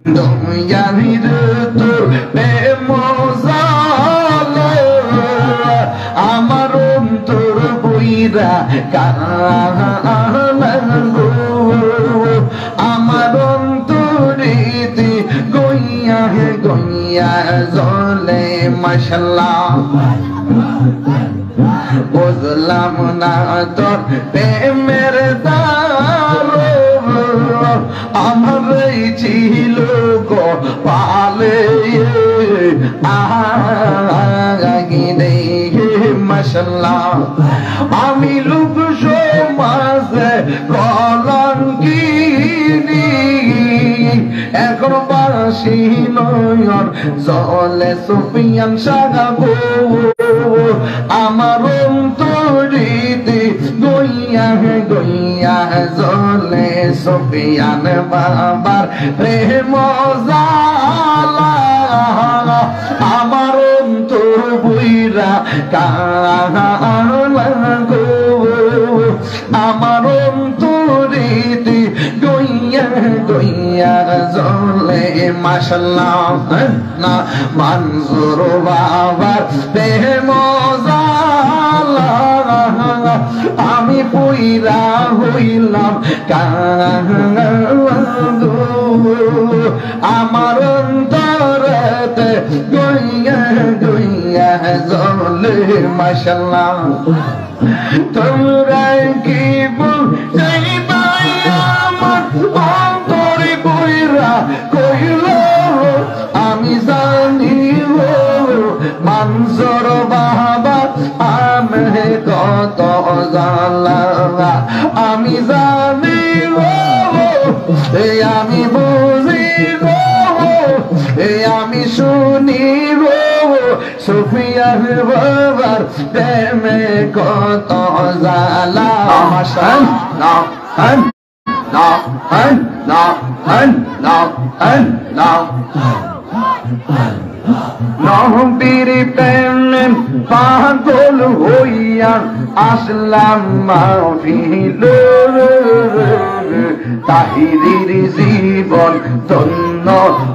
দুনিয়ার তোর প্রেম জালে আমার অন্তর বইরা কান্না আমার অন্তরেতে গইয়া গইয়া জলে মাশাআল্লাহ বুঝলাম না তোর প্রেমের দাম আমার ছিল গো পালে আগিনে মাশাআল্লাহ আমি লোক সমাজে কলঙ্কিনী এখন বাসি নয়ন জলে সুফিয়ান সাগাবো আমার অন্তরিতে গইয়া গইয়া জলে সুফিয়ান বাবার প্রেম জালা আমার অন্তর বইরা কান্না গো আমার অন্তরিতে গইয়া গইয়া জলে মাশাআল্লাহ না মনজুর বাবার প্রেম জালা আমি পুইরা হইলাম কান্না গো আমার অন্তরেতে গইয়া গইয়া জলে মাশাআল্লাহ তোমরা কি বুঝাইবা আমার অন্তরে বইরা কইল আমি জানি মনজুর বাবা আমি কত জালা আমি জানি আমি বুঝি আমি শুনি সুফিয়ান বাবার প্রেমে কত জালা মাশাআল্লাহ নবীর প্রেমে পাগল হইয়া আসলাম মাহফিল তাহিরির জীবন ধন্য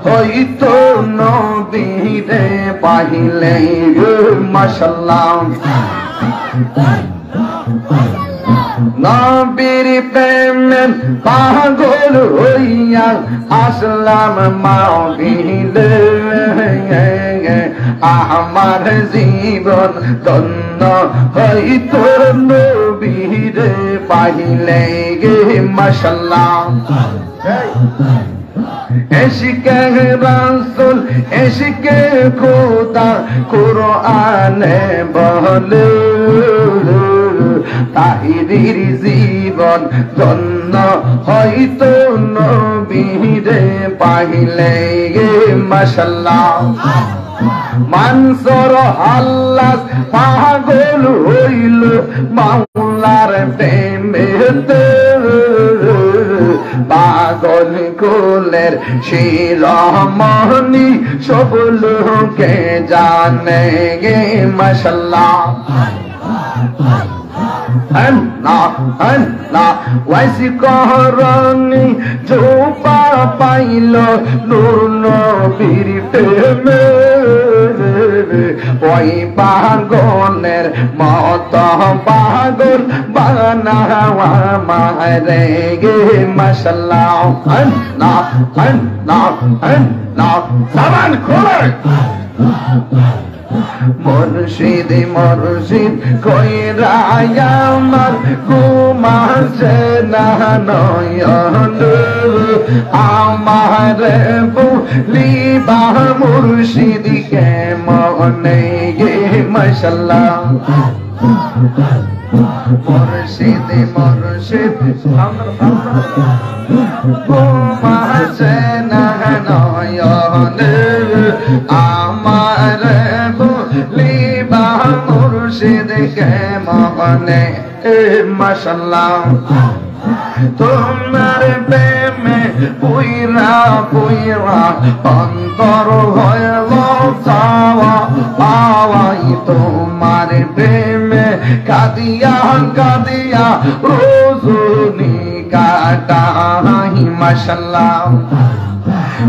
হইতো নবীরে পাইলে মাশাআল্লাহ নবীর প্রেমে পাগল হইয়া আসলাম মাহফিলে আমার জীবন ধন্য হইতো নবীরে পাইলে মাশাআল্লাহ এশকে রাসূল এশকে খোদা কুরআনে বলে তাহিরির জীবন ধন্য হইতো নবীরে পাইলে মাশাআল্লাহ মানসুর আল্লাহ পাগল হইল মাওলার প্রেমেতে পাগল কুলের শিরোমণি সব লোকে জানে গে মাশাআল্লাহ ওয়াইসি করনি জোপা পাইল নূর নবীর প্রেমে ওই পাগলের মত পাগল বানাওয়া মারে গে মাশাআল্লাহ সাবান খোলে মুর্শিদ মুর্শিদ কইরা আমার ঘুমাছে না নয়ন আমার বলিবা মুর্শিদ কে মনে গে মাশাআল্লাহ মুর্শিদ মুর্শিদ ঘুমাছে না নয়ন আমার বলিবা মুর্শিদ কে মনে মাশাআল্লাহ তোমার প্রেমে পুইরা পুইরা অন্তর হইল চাওয়া পাওয়াই তোমার প্রেমে কাদিয়া কাদিয়া রোজনী কাটাই মাশাআল্লাহ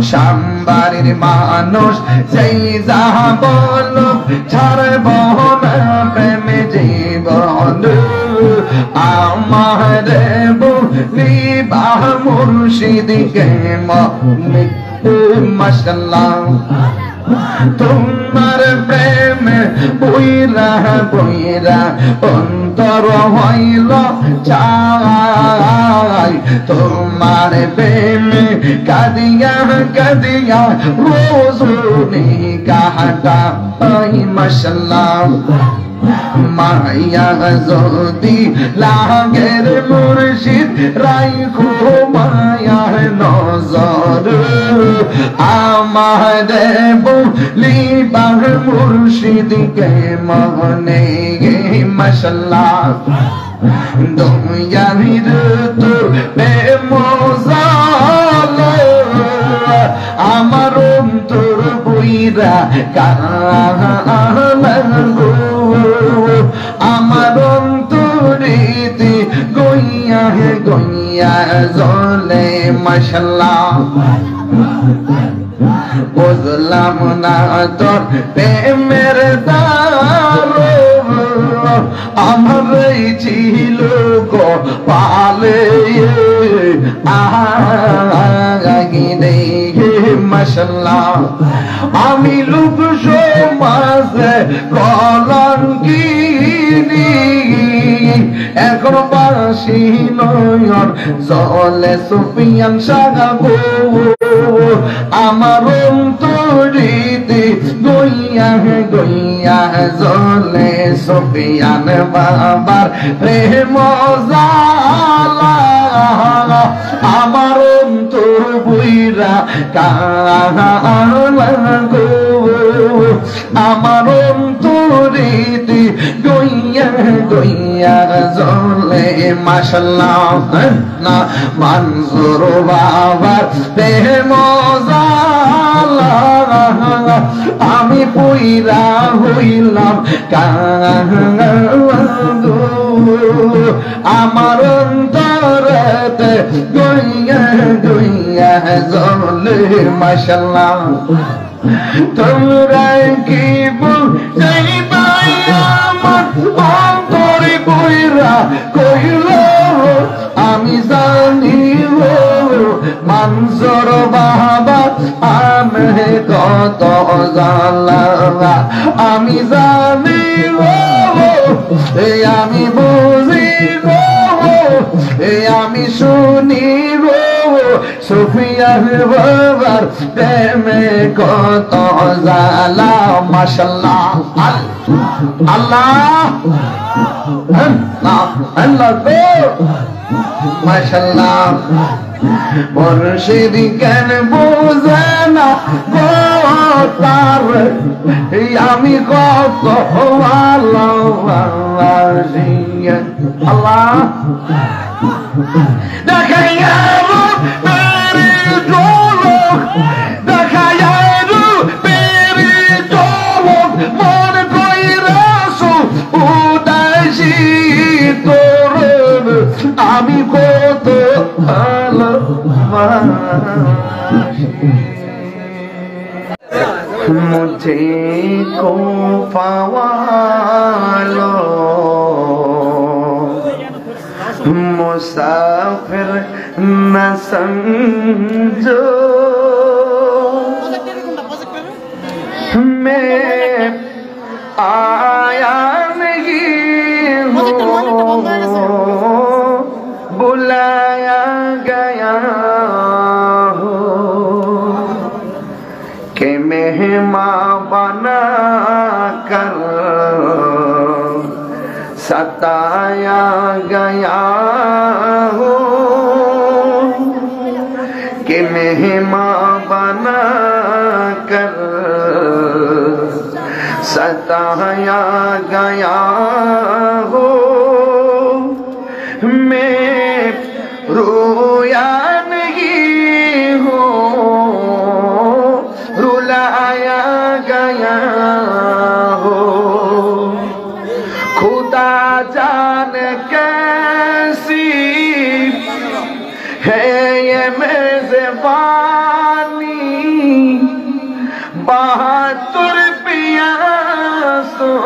সাম্বারের মানুষ যেই যাহা বলো ছাড়ব না প্রেমে জীবন আমার বলিবাহ মুর্শিদকে মাশাআল্লাহ তোমার প্রেমে বইরা বইরা অন্তর হইল চাই তোমার প্রেমে কাদিয়া কাদিয়া রোজনি কাহাটা মাশাআল্লাহ মায়া যদি লাগের মুর্শিদ রাইখো মায়ার নজর আমারে বলিবার মুর্শিদকে মনে মাশাআল্লাহ দুনিয়ার তোর বেমজাল আমার অন্তর বইরা কালাগো আমার অন্তরেতে গইয়া গইয়া জলে মাশাআল্লাহ বুঝলাম না তোর প্রেমের দারো আমার ছিল গো পালে আগিনে মাশাআল্লাহ আমি লোক সমাজে কলঙ্কিনী এখন বাসি নয়ন জলে সুফিয়ান সাগাবো আমার অন্তরিতে গইয়া গইয়া জলে সুফিয়ান বাবার প্রেম জালা আমার অন্তর বইরা কালাগো আমার অন্তরিতে গইয়া গইয়া জলে মাশাআল্লাহ না মনসুর বাবার প্রেম জালা আমি পুইরা হইলাম কালাগো আমার অন্তরেতে গইয়া গইয়া জলে মাশাআল্লাহ তোমরা কি বুঝাইবা আমার অন্তরে বইরা কইল আমি জানি মনসুর বাবা আমি কত জালা আমি জানি আমি বুঝি আমি শুনি সুফিয়ান বাবার প্রেমে কত জালা মাশাআল্লাহ আল্লাহ আল্লাহ মাশাআল্লাহ মুর্শিদ কেন বোঝে না গো তার আমি কত ভালোবাসি আল্লাহ দেখাইয়া মেরে ঝলক দেখাইয়া মেরে ঝলক মন কইরাছো উদাসী তোর আমি কত ভালোবাসি मुझको पावालो मुसाफिर न समझो मैं आया नहीं हूँ बुलाया गया के मेहमान बना कर सताया गया हो के मेहमान बना कर सताया गया हो मैं रोया नहीं हूँ रुलाया गया हो खुदा जाने कैसी है ये मेज़बानी बहादुर पियासों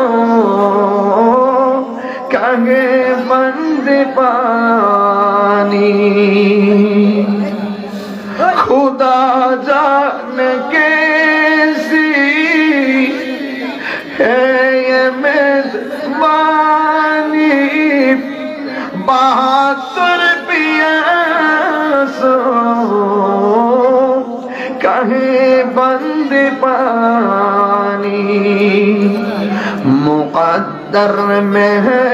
कहे बंद पानी खुदा जाने कैसी है ये मेजबानी बहादुर पियासों कहे बंद पानी मुक़द्दर में है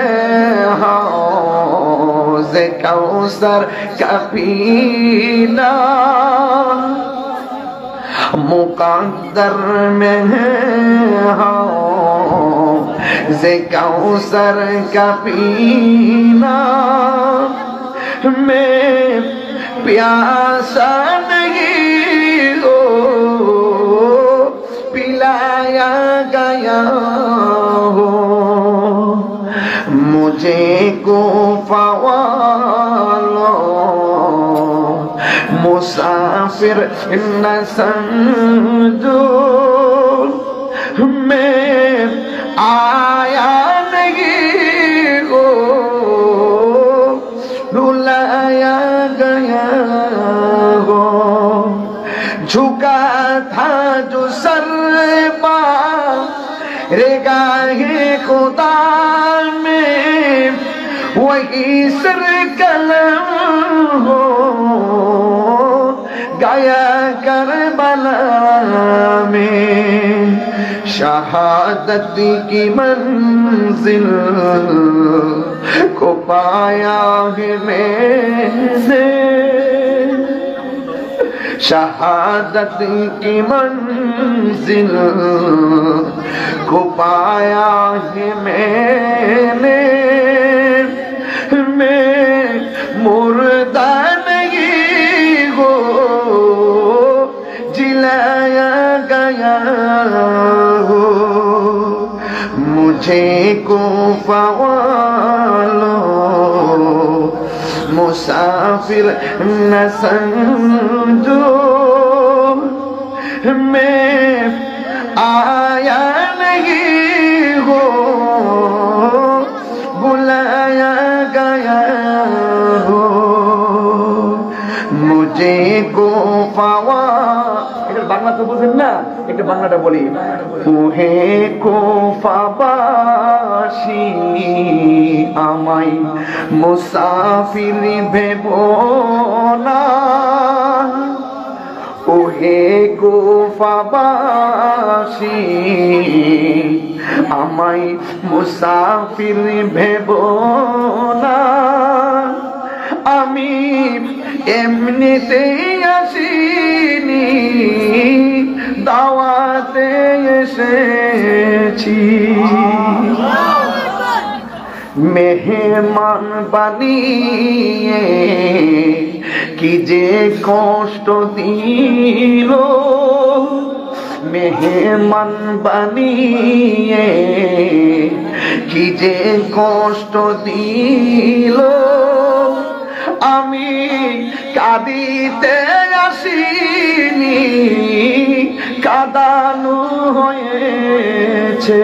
हौज़ कौसर का पीना मुक़द्दर में है हौज़ कौसर का पीना मैं प्यासा नहीं हो पिलाया गया हो मुझे कोफा वालों मुसाफिर न समझो मैं आया नहीं हो रुलाया गया हो झुका था जो सर रेगाहे खुदा में वही सर कलम हो गया करबला में शहादत की मंजिल को पाया है मैंने शहादत की मंजिल को पाया है मैंने मैं मुर्दा नहीं हो जिलाया गया हो मुझे कोफा वालों मुसाफिर न समझो मैं आया नहीं हो बुलाया गया हो मुझे कोफा বাংলা তো বুঝেন না একটু বাংলাটা বলি ওহে কোফাবাসী আমায় মুসাফির ভেবো না ওহে কোফাবাসী আমায় মুসাফির ভেবো না আমি এমনিতেই আসিনি দাওয়াতে এসেছি মেহমান বানিয়ে কি যে কষ্ট দিল মেহমান বানিয়ে কি যে কষ্ট দিল আমি কাঁদিতে আসিনি কাঁদানো হয়েছে